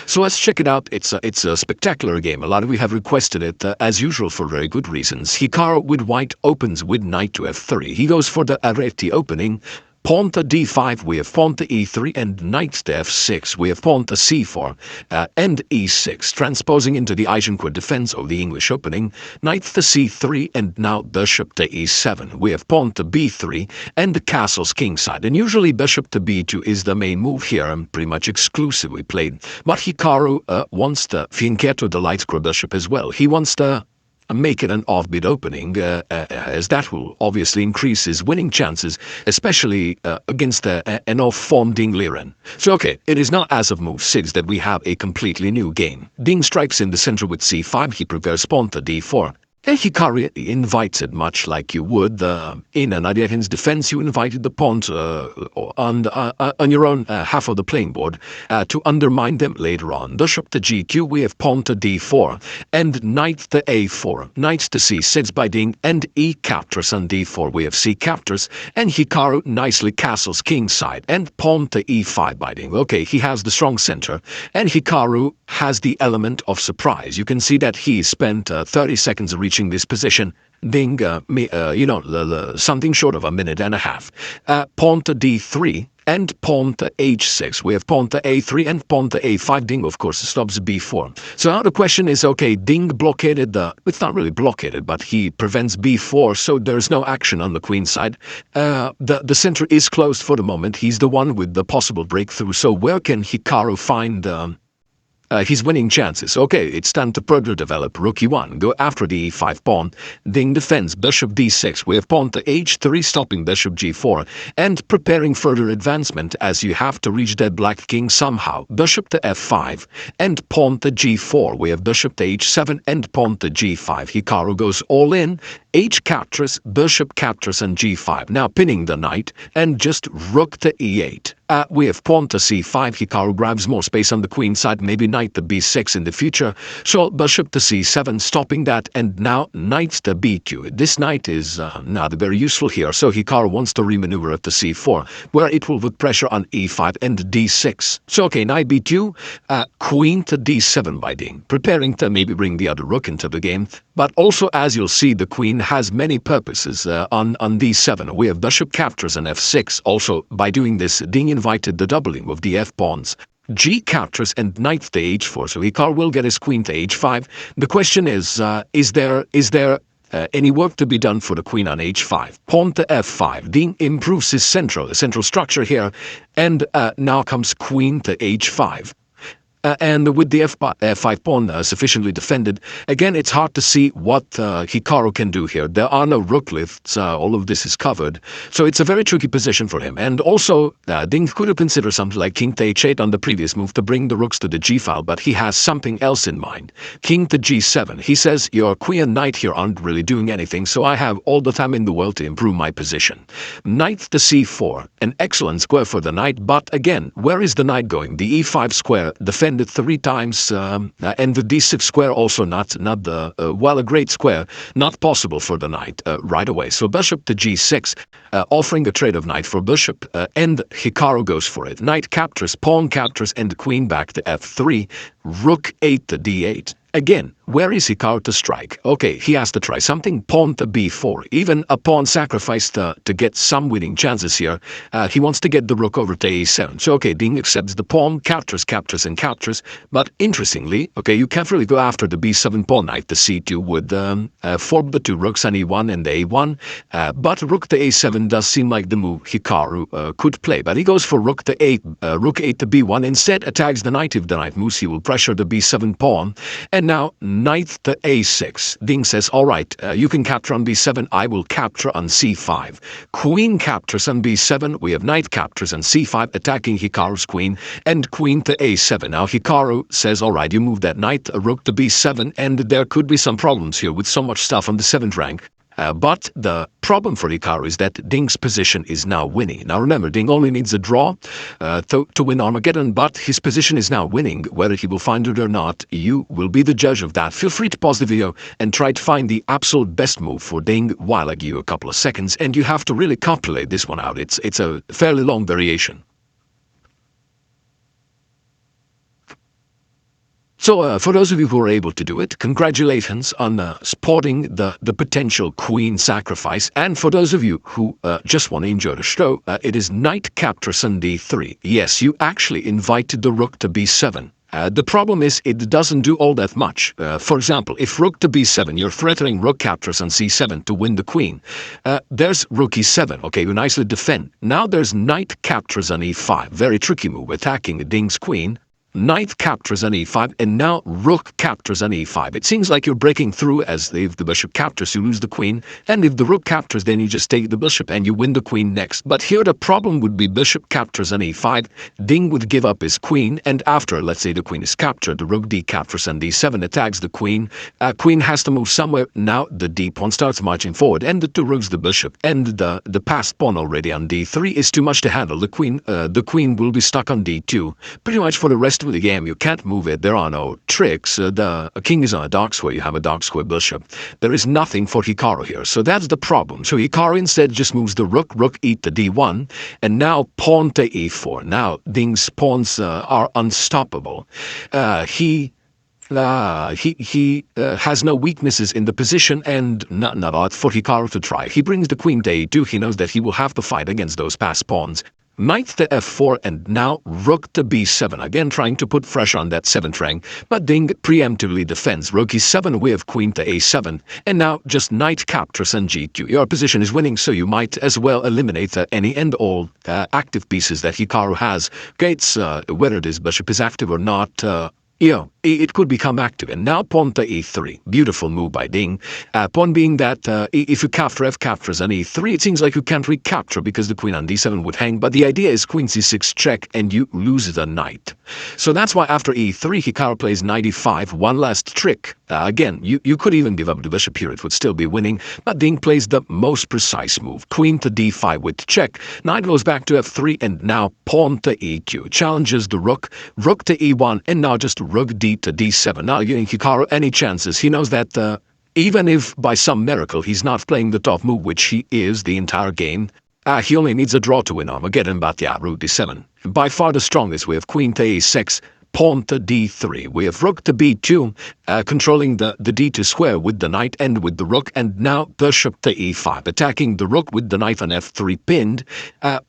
So let's check it out. It's a spectacular game. A lot of you have requested it, as usual, for very good reasons. Hikaru with white opens with knight to f3. He goes for the arete opening. Pawn to d5, we have pawn to e3, and knight to f6, we have pawn to c4, and e6, transposing into the Eisenhower defense of the English opening, knight to c3, and now bishop to e7, we have pawn to b3, and the castle's kingside, and usually bishop to b2 is the main move here, and pretty much exclusively played, but Hikaru wants to fianchetto the light square bishop as well. He wants to make it an offbeat opening, as that will obviously increase his winning chances, especially against an off-form Ding Liren. So okay, it is not as of move 6 that we have a completely new game. Ding strikes in the center with c5, he prepares pawn to d4. And Hikaru invites it much like you would in an Armageddon's defense. You invited the pawns on your own half of the playing board to undermine them later on. Bishop to gq, we have pawn to d4, and knight to a4, knight to c6 by Ding, and e captures on d4, we have c captures, and Hikaru nicely castles kingside, and pawn to e5 by Ding. Okay, he has the strong center, and Hikaru has the element of surprise. You can see that he spent 30 seconds reaching this position. Ding, something short of a minute and a half. Pawn to d3 and pawn to h6. We have pawn to a3 and pawn to a5. Ding, of course, stops b4. So now the question is, okay, Ding blockaded it's not really blockaded, but he prevents b4, so there's no action on the queen side. The center is closed for the moment. He's the one with the possible breakthrough. So where can Hikaru find his winning chances? Okay, it's time to further develop rook e1, go after the e5 pawn. Ding defends bishop d6, we have pawn to h3, stopping bishop g4, and preparing further advancement as you have to reach that black king somehow. Bishop to f5, and pawn to g4, we have bishop to h7, and pawn to g5. Hikaru goes all in, h captures, bishop captures, and g5, now pinning the knight, and just rook to e8. We have pawn to c5, Hikaru grabs more space on the queen side, maybe knight to b6 in the future, so bishop to c7, stopping that, and now knight to b2. This knight is not very useful here, so Hikaru wants to remaneuver it to c4, where it will put pressure on e5 and d6. So okay, knight b2, queen to d7 by Ding, preparing to maybe bring the other rook into the game, but also, as you'll see, the queen has many purposes on d7. We have bishop captures and f6. Also, by doing this, Ding invited the doubling of the f-pawns. G captures and knight to h4, so Hikaru will get his queen to h5. The question is there any work to be done for the queen on h5? Pawn to f5. Ding improves his central structure here, and now comes queen to h5. And with the f5 pawn sufficiently defended, again, it's hard to see what Hikaru can do here. There are no rook lifts, all of this is covered, so it's a very tricky position for him. And also, Ding could have considered something like king to h8 on the previous move to bring the rooks to the g-file, but he has something else in mind. King to g7. He says, your queen and knight here aren't really doing anything, so I have all the time in the world to improve my position. Knight to c4, an excellent square for the knight, but again, where is the knight going? The e5 square defended 3 times, and the d6 square also not a great square, not possible for the knight right away. So bishop to g6, offering a trade of knight for bishop, and Hikaru goes for it. Knight captures, pawn captures, and queen back to f3, rook 8 to d8. Again, where is Hikaru to strike? Okay, he has to try something. Pawn to b4. Even a pawn sacrificed to get some winning chances here. He wants to get the rook over to a7. So, okay, Ding accepts the pawn, captures, and captures. But interestingly, okay, you can't really go after the b7 pawn, knight to c2 with 4 but 2 rooks on e1 and a1. But rook to a7 does seem like the move Hikaru could play. But he goes for rook 8 to b1. Instead, attacks the knight. If the knight moves, he will pressure the b7 pawn. And now, knight to a6. Ding says, all right, you can capture on b7, I will capture on c5. Queen captures on b7, we have knight captures on c5, attacking Hikaru's queen, and queen to a7. Now Hikaru says, all right, you move that knight, rook to b7, and there could be some problems here with so much stuff on the 7th rank. But the problem for Hikaru is that Ding's position is now winning. Now remember, Ding only needs a draw to win Armageddon, but his position is now winning. Whether he will find it or not, you will be the judge of that. Feel free to pause the video and try to find the absolute best move for Ding while I give you a couple of seconds, and you have to really calculate this one out. It's a fairly long variation. So for those of you who are able to do it, congratulations on spotting the potential queen sacrifice. And for those of you who just want to enjoy the show, it is knight captures on d3. Yes, you actually invited the rook to b7. The problem is it doesn't do all that much. For example, if rook to b7, you're threatening rook captures on c7 to win the queen. There's rook e7, okay, you nicely defend. Now there's knight captures on e5, very tricky move, attacking Ding's queen. Knight captures on e5, and now rook captures on e5. It seems like you're breaking through, as if the bishop captures, you lose the queen, and if the rook captures, then you just take the bishop and you win the queen next. But here the problem would be bishop captures on e5, Ding would give up his queen, and after, let's say the queen is captured, the rook d captures on d7, attacks the queen. Queen has to move somewhere. Now the d pawn starts marching forward, and the two rooks the bishop, and the passed pawn already on d3 is too much to handle. The queen will be stuck on d2, pretty much for the rest of the game. You can't move it. There are no tricks. The king is on a dark square. You have a dark square bishop. There is nothing for Hikaru here. So that's the problem. So Hikaru instead just moves the rook e to d1, and now pawn to e4. Now Ding's pawns are unstoppable. He has no weaknesses in the position, and not odd for Hikaru to try. He brings the queen to a2. He knows that he will have to fight against those passed pawns. Knight to f4, and now rook to b7, again trying to put pressure on that 7th rank, but Ding preemptively defends. Rook e7, we have queen to a7, and now just knight captures on g2. Your position is winning, so you might as well eliminate any and all active pieces that Hikaru has. Okay, it's whether this bishop is active or not, it could become active. And now pawn to e3. Beautiful move by Ding. Pawn being that if you capture f captures on e3, it seems like you can't recapture because the queen on d7 would hang. But the idea is queen c6 check, and you lose the knight. So that's why after e3, Hikaru plays knight e5. One last trick. Again, you could even give up the bishop here. It would still be winning. But Ding plays the most precise move. Queen to d5 with check. Knight goes back to f3, and now pawn to e2. Challenges the rook. Rook to e1, and now just rook d to d7. Now giving Hikaru any chances. He knows that even if by some miracle he's not playing the top move, which he is the entire game, he only needs a draw to win Armageddon. But yeah, rook d7. By far the strongest. We have queen to a6. Pawn to d3. We have rook to b2, controlling the d2 square with the knight and with the rook, and now bishop to e5, attacking the rook with the knight on f3 pinned.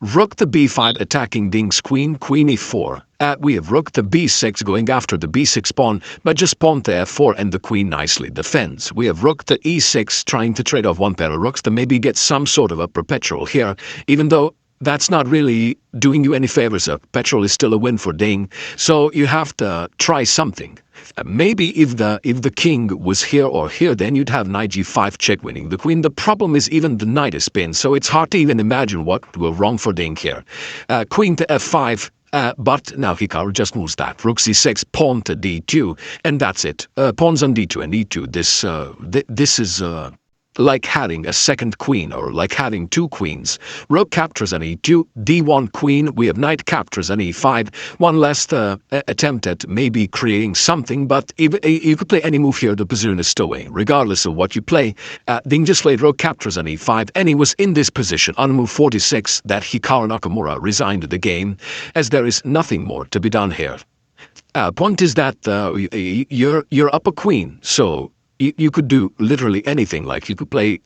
Rook to b5, attacking Ding's queen, queen e4. We have rook to b6 going after the b6 pawn, but just pawn to f4, and the queen nicely defends. We have rook to e6, trying to trade off one pair of rooks to maybe get some sort of a perpetual here, even though that's not really doing you any favors. Petrol is still a win for Ding, so you have to try something. Maybe if the king was here or here, then you'd have knight g5 check winning the queen. The problem is even the knight is pinned, so it's hard to even imagine what would go wrong for Ding here. Queen to f5. But now Hikaru just moves that. Rook c6, pawn to d2, and that's it. Pawns on d2 and e2. This is like having a second queen, or like having two queens. Rook captures on e2, d1 queen. We have knight captures on e5. One last attempt at maybe creating something, but you could play any move here. The position is stowing. Regardless of what you play, Ding just played rook captures on e5, and he was in this position on move 46 that Hikaru Nakamura resigned the game, as there is nothing more to be done here. Point is that you're up a queen, so you could do literally anything. Like you could play,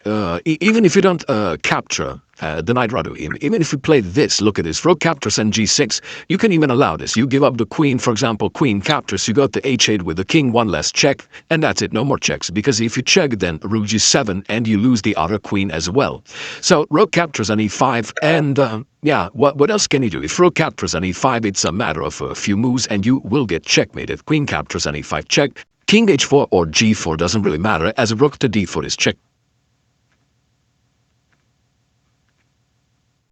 even if you don't capture the knight Radu, even if you play this, look at this, rook captures and g6, you can even allow this. You give up the queen, for example, queen captures, you go to h8 with the king, one less check, and that's it, no more checks, because if you check, then rook g7, and you lose the other queen as well. So rook captures on e5, and yeah, what else can you do? If rook captures on e5, it's a matter of a few moves, and you will get checkmated. Queen captures on e5 check. King h4 or g4 doesn't really matter, as rook to d4 is check.